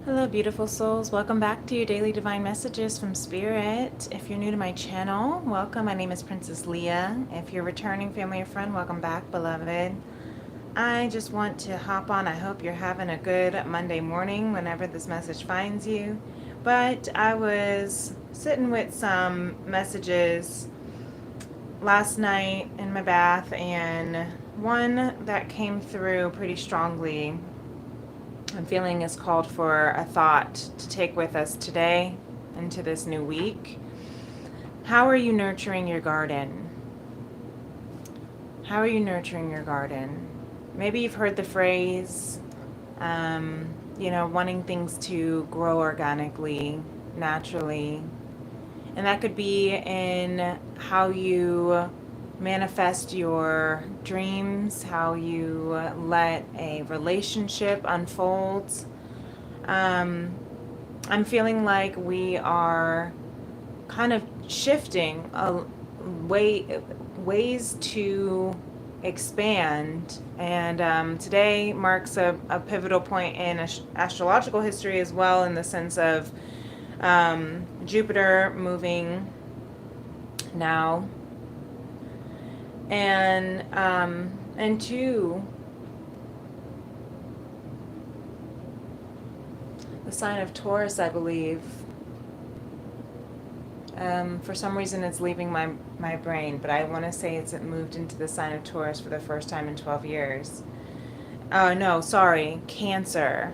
Hello, beautiful souls. Welcome back to your daily divine messages from Spirit. If you're new to my channel, welcome. My name is Princess Leah. If you're returning family or friend, welcome back, beloved. I just want to hop on. I hope you're having a good Monday morning whenever this message finds you. But I was sitting with some messages last night in my bath, and one that came through pretty strongly I'm feeling is called for a thought to take with us today into this new week. How are you nurturing your garden? How are you nurturing your garden? Maybe you've heard the phrase, wanting things to grow organically, naturally. And that could be in how you manifest your dreams, how you let a relationship unfold. I'm feeling like we are kind of shifting ways to expand. And today marks a pivotal point in astrological history as well, in the sense of Jupiter moving now, and two, the sign of Taurus, I believe. For some reason it's leaving my brain, but I want to say it moved into the sign of Taurus for the first time in 12 years. Oh, no, sorry, Cancer.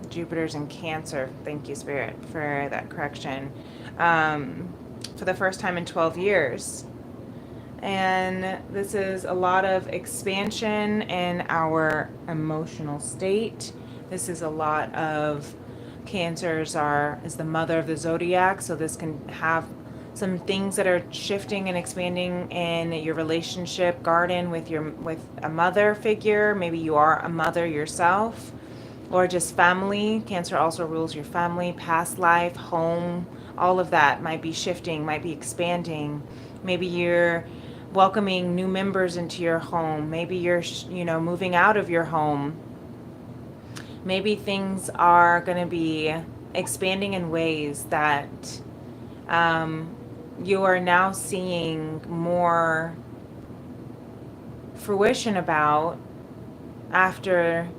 Jupiter's in Cancer. Thank you, Spirit, for that correction. For the first time in 12 years. And this is a lot of expansion in our emotional state. This is a lot of Cancers is the mother of the zodiac, so this can have some things that are shifting and expanding in your relationship garden with a mother figure. Maybe you are a mother yourself, or just family. Cancer also rules your family, past life, home. All of that might be shifting, might be expanding. Maybe you're welcoming new members into your home. Maybe you're moving out of your home. Maybe things are going to be expanding in ways that you are now seeing more fruition about after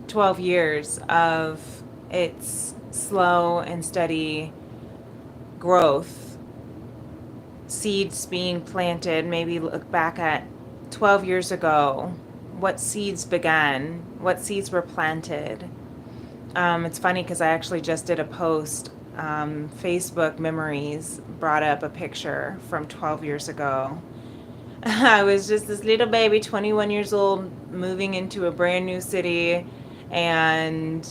12 years of its slow and steady growth. Seeds being planted. Maybe look back at 12 years ago. What seeds began? What seeds were planted? It's funny because I actually just did a post. Facebook Memories brought up a picture from 12 years ago. I was just this little baby, 21 years old, moving into a brand new city, and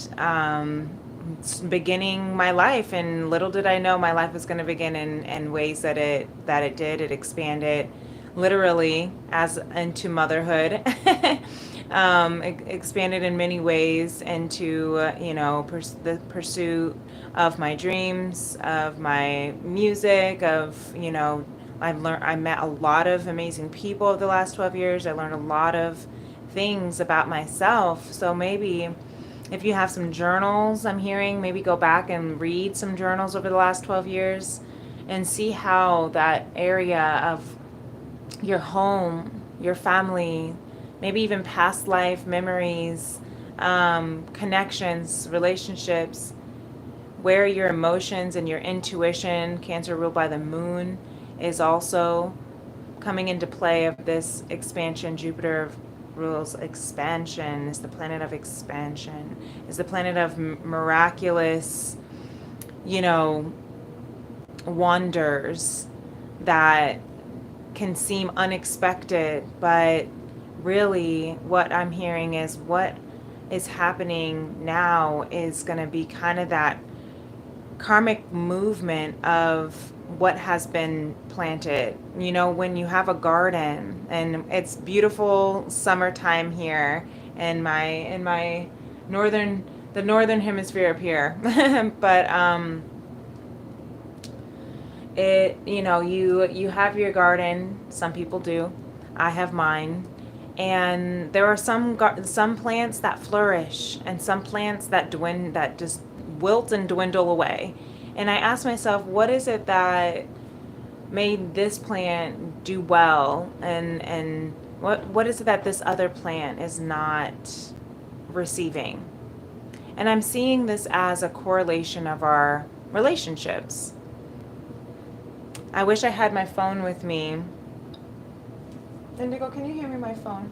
beginning my life. And little did I know my life was going to begin in ways that it did. It expanded literally as into motherhood. Expanded in many ways into the pursuit of my dreams, of my music, of I met a lot of amazing people over the last 12 years. I learned a lot of things about myself. So maybe if you have some journals, I'm hearing, maybe go back and read some journals over the last 12 years and see how that area of your home, your family, maybe even past life memories, connections, relationships, where your emotions and your intuition, Cancer ruled by the moon, is also coming into play of this expansion. Jupiter rules expansion, is the planet of expansion, is the planet of miraculous, wonders that can seem unexpected, but really what I'm hearing is what is happening now is going to be kind of that karmic movement of what has been planted. When you have a garden, and it's beautiful summertime here in my the northern hemisphere up here. But you have your garden. Some people do. I have mine. And there are some plants that flourish, and some plants that just wilt and dwindle away. And I asked myself, what is it that made this plant do well, and what is it that this other plant is not receiving? And I'm seeing this as a correlation of our relationships. I wish I had my phone with me. Indigo, can you hear me, my phone?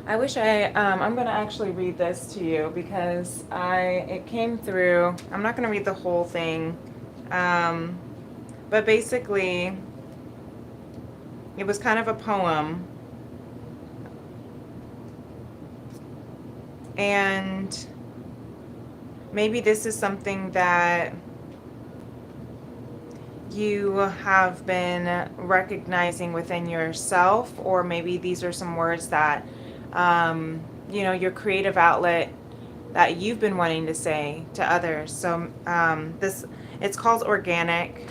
I wish I'm going to actually read this to you because it came through. I'm not going to read the whole thing. But basically, it was kind of a poem. And maybe this is something that you have been recognizing within yourself, or maybe these are some words that, your creative outlet that you've been wanting to say to others. So it's called Organic.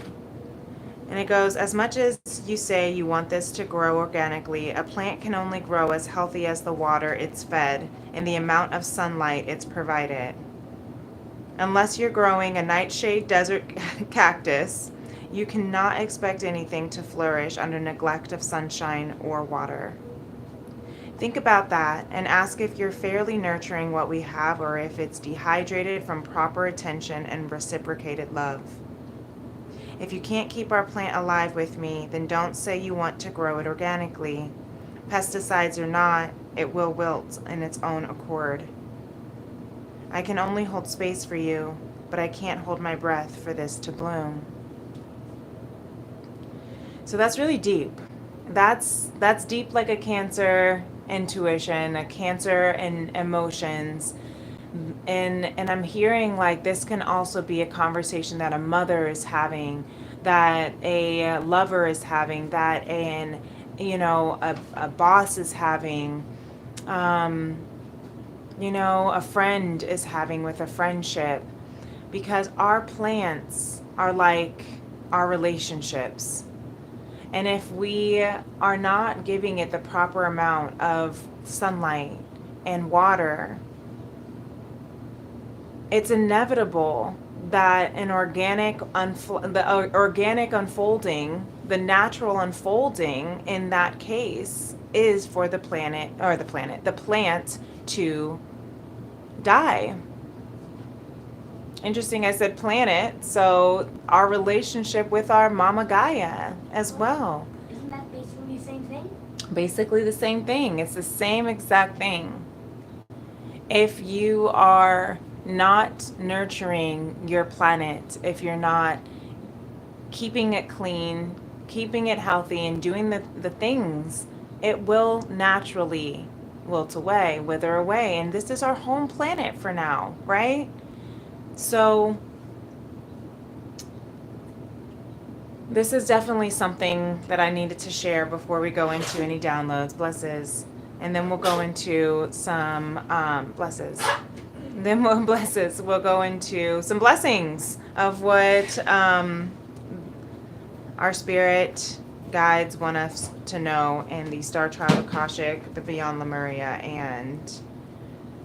And it goes, as much as you say you want this to grow organically, a plant can only grow as healthy as the water it's fed and the amount of sunlight it's provided. Unless you're growing a nightshade desert cactus, you cannot expect anything to flourish under neglect of sunshine or water. Think about that and ask if you're fairly nurturing what we have or if it's dehydrated from proper attention and reciprocated love. If you can't keep our plant alive with me, then don't say you want to grow it organically. Pesticides or not, it will wilt in its own accord. I can only hold space for you, but I can't hold my breath for this to bloom. So that's really deep. That's deep, like a Cancer intuition, a Cancer and emotions. And I'm hearing like this can also be a conversation that a mother is having, that a lover is having, that a boss is having, a friend is having with a friendship, because our plants are like our relationships. And if we are not giving it the proper amount of sunlight and water, it's inevitable that an organic unfolding, the natural unfolding in that case is for the plant to die. Interesting, I said planet, so our relationship with our Mama Gaia as well. Isn't that basically the same thing? Basically the same thing. It's the same exact thing. If you are not nurturing your planet, if you're not keeping it clean, keeping it healthy, and doing the things, it will naturally wilt away, wither away. And this is our home planet for now, right? So this is definitely something that I needed to share before we go into any downloads. Blesses. And then we'll go into some blesses. Then we'll go into some blessings of what our spirit guides want us to know in the Star Child Akashic, the Beyond Lemuria, and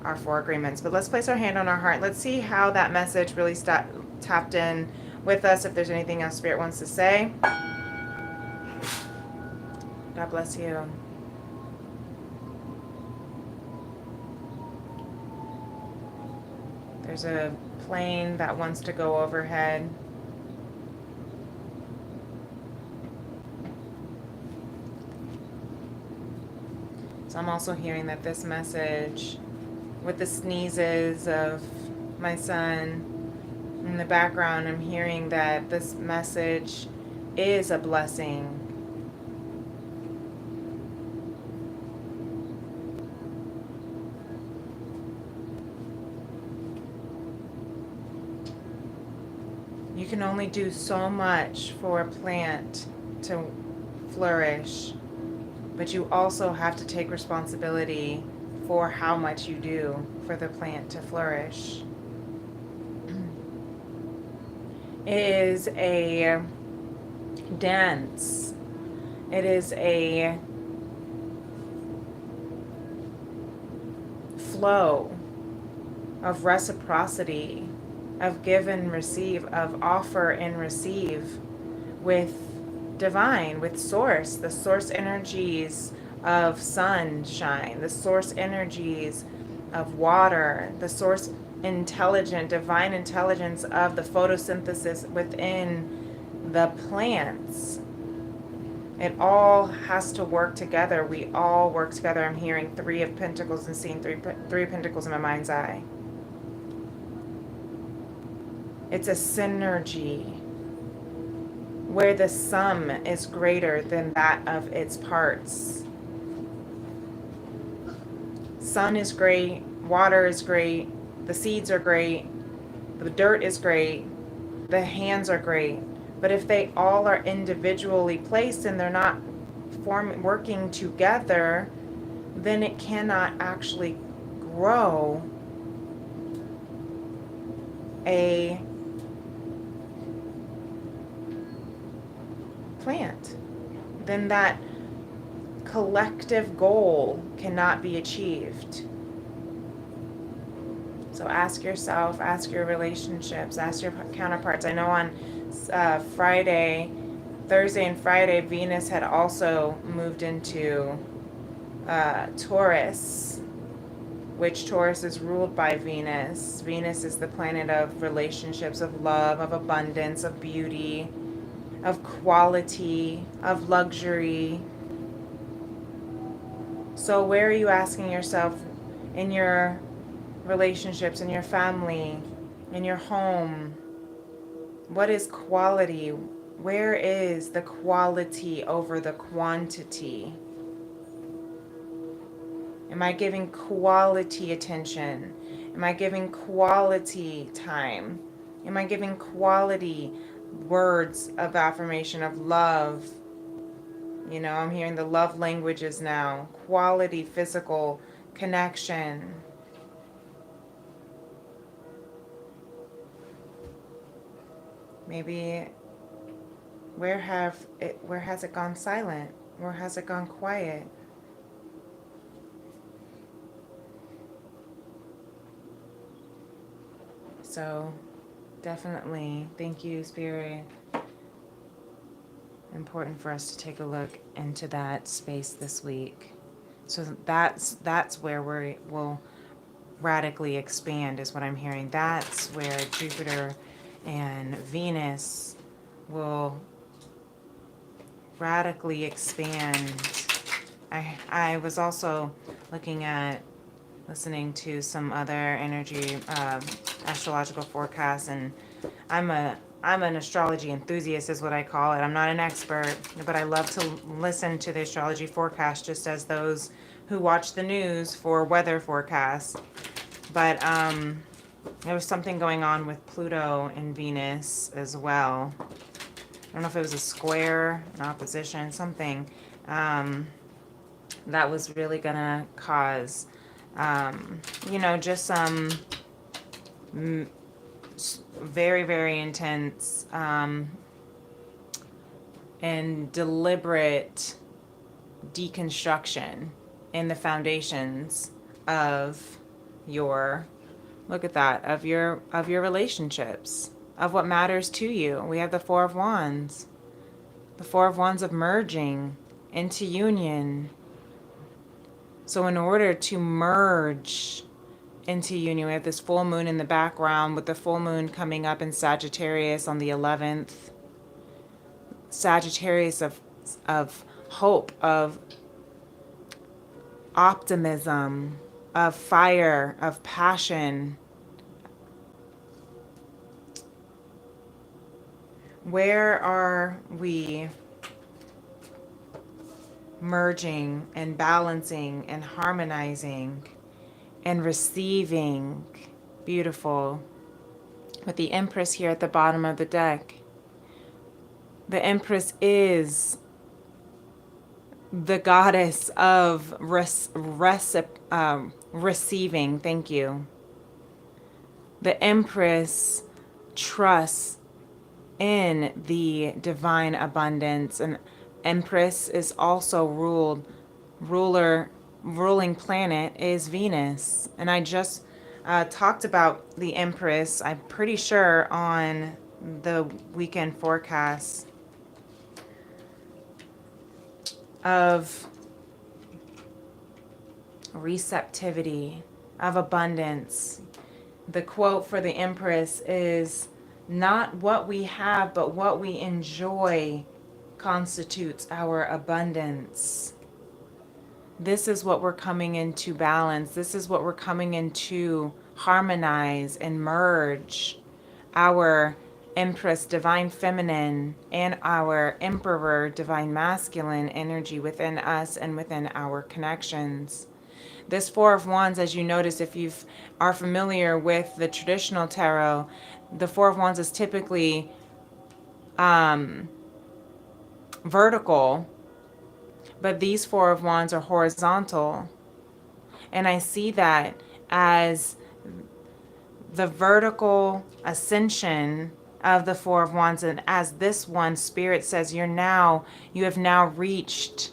our 4 agreements. But let's place our hand on our heart. Let's see how that message really tapped in with us, if there's anything else Spirit wants to say. God bless you. There's a plane that wants to go overhead. So I'm also hearing that this message, with the sneezes of my son in the background, I'm hearing that this message is a blessing. You can only do so much for a plant to flourish, but you also have to take responsibility for how much you do for the plant to flourish. It is a dance. It is a flow. of reciprocity, of give and receive, of offer and receive with divine, with source, the source energies of sunshine, the source energies of water, the source divine intelligence of the photosynthesis within the plants. It all has to work together. We all work together. I'm hearing 3 of Pentacles and seeing three of Pentacles in my mind's eye. It's a synergy where the sum is greater than that of its parts. Sun is great, water is great, the seeds are great, the dirt is great, the hands are great. But if they all are individually placed and they're not working together, then it cannot actually grow a plant. Then that collective goal cannot be achieved. So ask yourself, ask your relationships, ask your counterparts. I know on Thursday and Friday, Venus had also moved into Taurus, which Taurus is ruled by Venus. Venus is the planet of relationships, of love, of abundance, of beauty, of quality, of luxury. So where are you asking yourself in your relationships, in your family, in your home? What is quality? Where is the quality over the quantity? Am I giving quality attention? Am I giving quality time? Am I giving quality words of affirmation, of love? You know, I'm hearing the love languages now. Quality, physical connection. Maybe where has it gone silent? Where has it gone quiet? So definitely, thank you, Spirit. Important for us to take a look into that space this week. So that's where we'll radically expand, is what I'm hearing. That's where Jupiter and Venus will radically expand. I was also listening to some other energy astrological forecasts, and I'm an astrology enthusiast is what I call it. I'm not an expert, but I love to listen to the astrology forecast just as those who watch the news for weather forecasts. But there was something going on with Pluto and Venus as well. I don't know if it was a square, an opposition, something that was really gonna cause, just some very, very intense and deliberate deconstruction in the foundations of your, look at that, of your relationships, of what matters to you. We have the Four of Wands. The Four of Wands of merging into union. So in order to merge into union, we have this full moon in the background, with the full moon coming up in Sagittarius on the 11th. Sagittarius of hope, of optimism, of fire, of passion. Where are we merging and balancing and harmonizing and receiving? Beautiful. With the Empress here at the bottom of the deck. The Empress is the goddess of receiving. Thank you. The Empress trusts in the divine abundance, and Empress is also ruling planet is Venus. And I just talked about the Empress, I'm pretty sure, on the weekend forecast of receptivity, of abundance. The quote for the Empress is, "Not what we have, but what we enjoy constitutes our abundance." This is what we're coming into balance. This is what we're coming into harmonize and merge. Our Empress Divine Feminine and our Emperor Divine Masculine energy within us and within our connections. This Four of Wands, as you notice, if you are familiar with the traditional tarot, the Four of Wands is typically vertical, but these Four of Wands are horizontal. And I see that as the vertical ascension of the Four of Wands. And as this one, Spirit says, you have now reached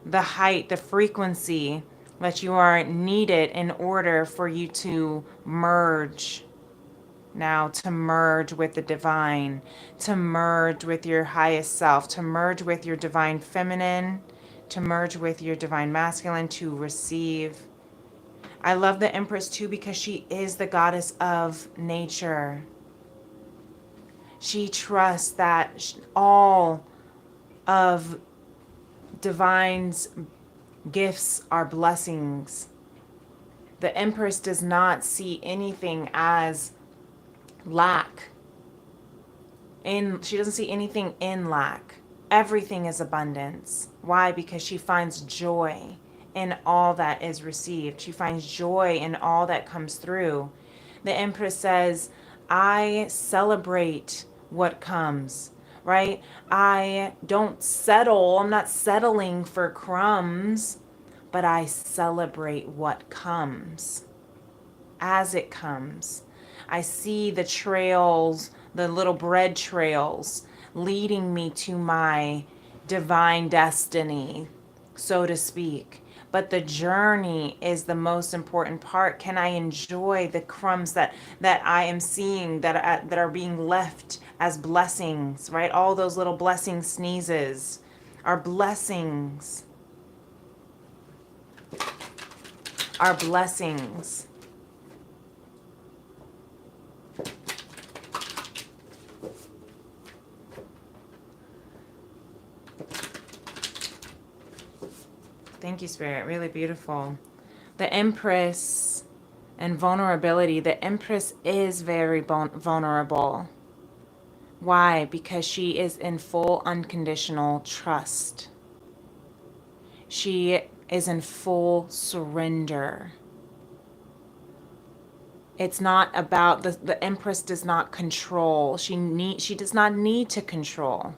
the height, the frequency that you are needed in order for you to merge. Now, to merge with the divine, to merge with your highest self, to merge with your divine feminine, to merge with your divine masculine, to receive. I love the Empress too because she is the goddess of nature. She trusts that all of divine's gifts are blessings. The Empress does not see anything as lack. She doesn't see anything in lack. Everything is abundance. Why? Because she finds joy in all that is received. She finds joy in all that comes through. The Empress says, I celebrate what comes, right? I don't settle. I'm not settling for crumbs, but I celebrate what comes as it comes. I see the trails, the little bread trails leading me to my divine destiny, so to speak. But the journey is the most important part. Can I enjoy the crumbs that I am seeing that are being left as blessings, right? All those little blessing sneezes are blessings. Are blessings. Thank you, Spirit. Really beautiful. The Empress and vulnerability. The Empress is very vulnerable. Why? Because she is in full unconditional trust. She is in full surrender. It's not about the Empress does not control. She does not need to control.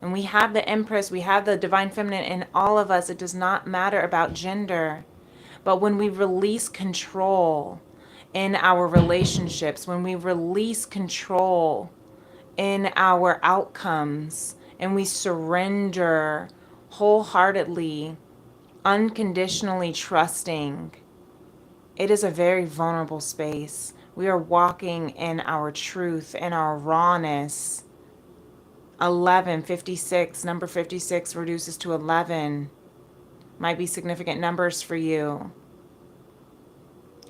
And we have the Empress, we have the Divine Feminine in all of us. It does not matter about gender. But when we release control in our relationships, when we release control in our outcomes, and we surrender wholeheartedly, unconditionally trusting, it is a very vulnerable space. We are walking in our truth and our rawness. 1156, number 56 reduces to 11. Might be significant numbers for you.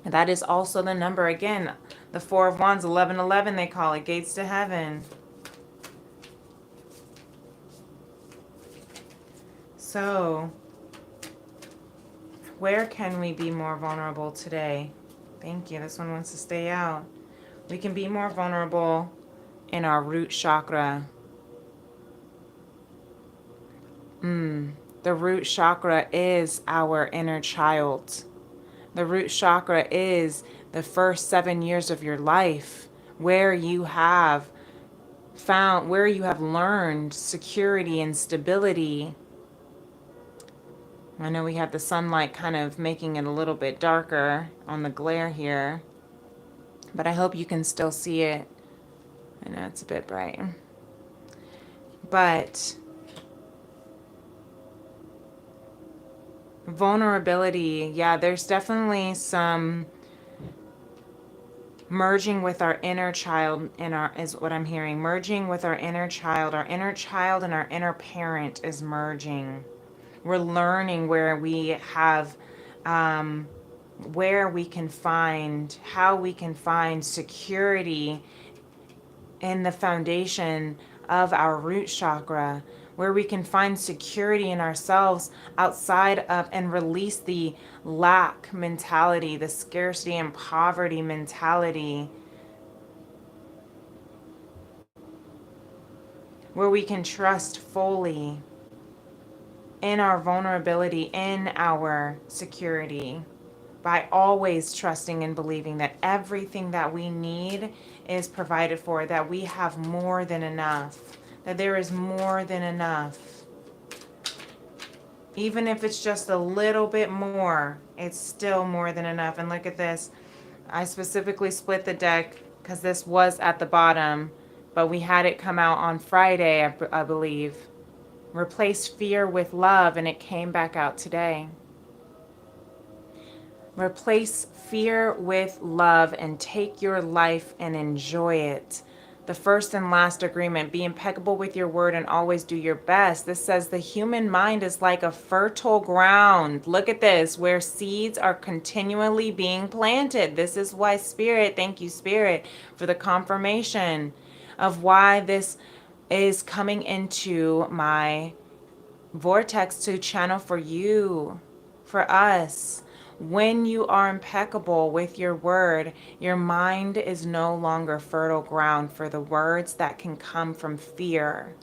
That is also the number, again, the Four of Wands, 1111 they call it, gates to heaven. So, where can we be more vulnerable today? Thank you. This one wants to stay out. We can be more vulnerable in our root chakra. The root chakra is our inner child. The root chakra is the first 7 years of your life where you have learned security and stability. I know we have the sunlight kind of making it a little bit darker on the glare here, but I hope you can still see it. I know it's a bit bright. But Vulnerability. Yeah, there's definitely some merging with our inner child is what I'm hearing. Merging with our inner child. Our inner child and our inner parent is merging. We're learning where we have where we can find, how we can find security in the foundation of our root chakra, where we can find security in ourselves outside of and release the lack mentality, the scarcity and poverty mentality, where we can trust fully in our vulnerability, in our security, by always trusting and believing that everything that we need is provided for, that we have more than enough, that there is more than enough. Even if it's just a little bit more, it's still more than enough. And look at this. I specifically split the deck because this was at the bottom, but we had it come out on Friday, I believe. Replace fear with love, and it came back out today. Replace fear with love and take your life and enjoy it. The first and last agreement, be impeccable with your word and always do your best. This says the human mind is like a fertile ground. Look at this, where seeds are continually being planted. This is why Spirit, thank you Spirit for the confirmation of why this is coming into my vortex to channel for you, for us. When you are impeccable with your word, your mind is no longer fertile ground for the words that can come from fear.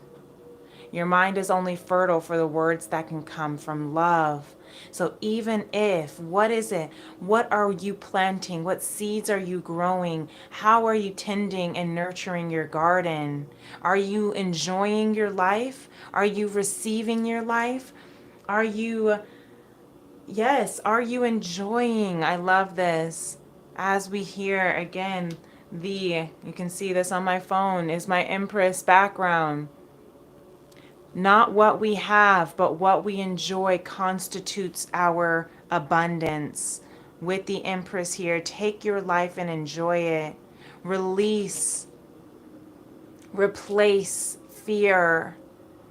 Your mind is only fertile for the words that can come from love. So even if, what is it? What are you planting? What seeds are you growing? How are you tending and nurturing your garden? Are you enjoying your life? Are you receiving your life? Are you, yes, are you enjoying? I love this. As we hear again, you can see this on my phone, is my Empress background. Not what we have, but what we enjoy constitutes our abundance. With the Empress here, take your life and enjoy it. Release, replace fear.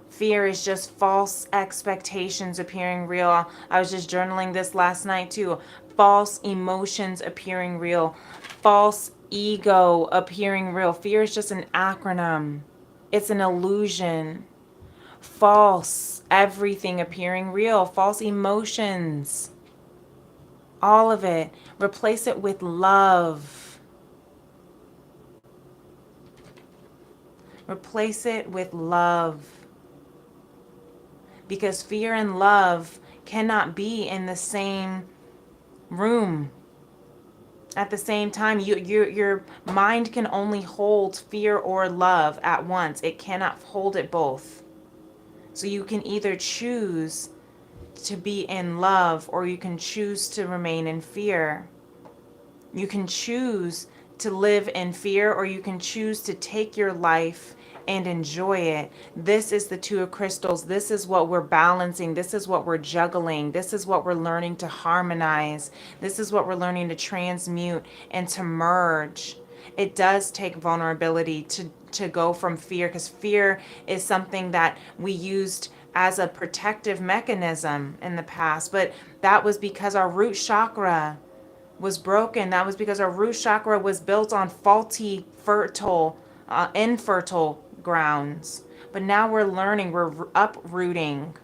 Fear is just false expectations appearing real. I was just journaling this last night too. False emotions appearing real. False ego appearing real. Fear is just an acronym. It's an illusion. False everything appearing real. False emotions. All of it. Replace it with love. Replace it with love. Because fear and love cannot be in the same room at the same time. Your mind can only hold fear or love at once. It cannot hold it both. So you can either choose to be in love or you can choose to remain in fear. You can choose to live in fear or you can choose to take your life and enjoy it. This is the Two of Crystals. This is what we're balancing. This is what we're juggling. This is what we're learning to harmonize. This is what we're learning to transmute and to merge. It does take vulnerability to go from fear, because fear is something that we used as a protective mechanism in the past, but that was because our root chakra was broken. That was because our root chakra was built on faulty, infertile grounds. But now we're learning, we're uprooting,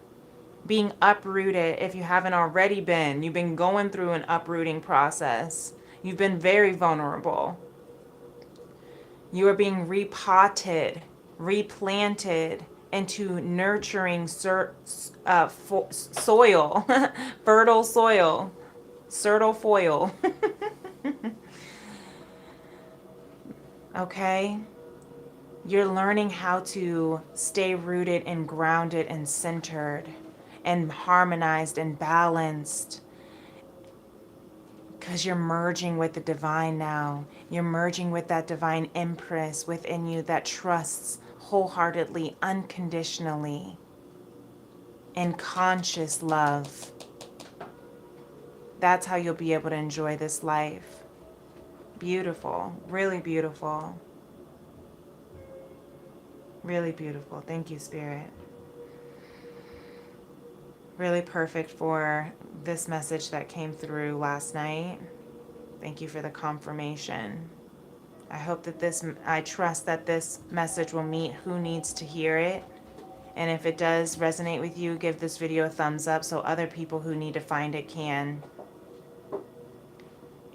being uprooted. If you haven't already been, you've been going through an uprooting process. You've been very vulnerable. You are being repotted, replanted into nurturing soil, fertile soil, fertile foil. Okay? You're learning how to stay rooted and grounded and centered and harmonized and balanced. Because you're merging with the divine now. You're merging with that divine Empress within you that trusts wholeheartedly, unconditionally, in conscious love. That's how you'll be able to enjoy this life. Beautiful. Really beautiful. Really beautiful. Thank you, Spirit. Really perfect for this message that came through last night. Thank you for the confirmation. I hope that I trust that this message will meet who needs to hear it. And if it does resonate with you, give this video a thumbs up so other people who need to find it can.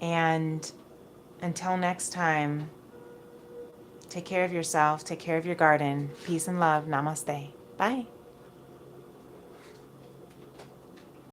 And until next time, take care of yourself, take care of your garden. Peace and love. Namaste. Bye.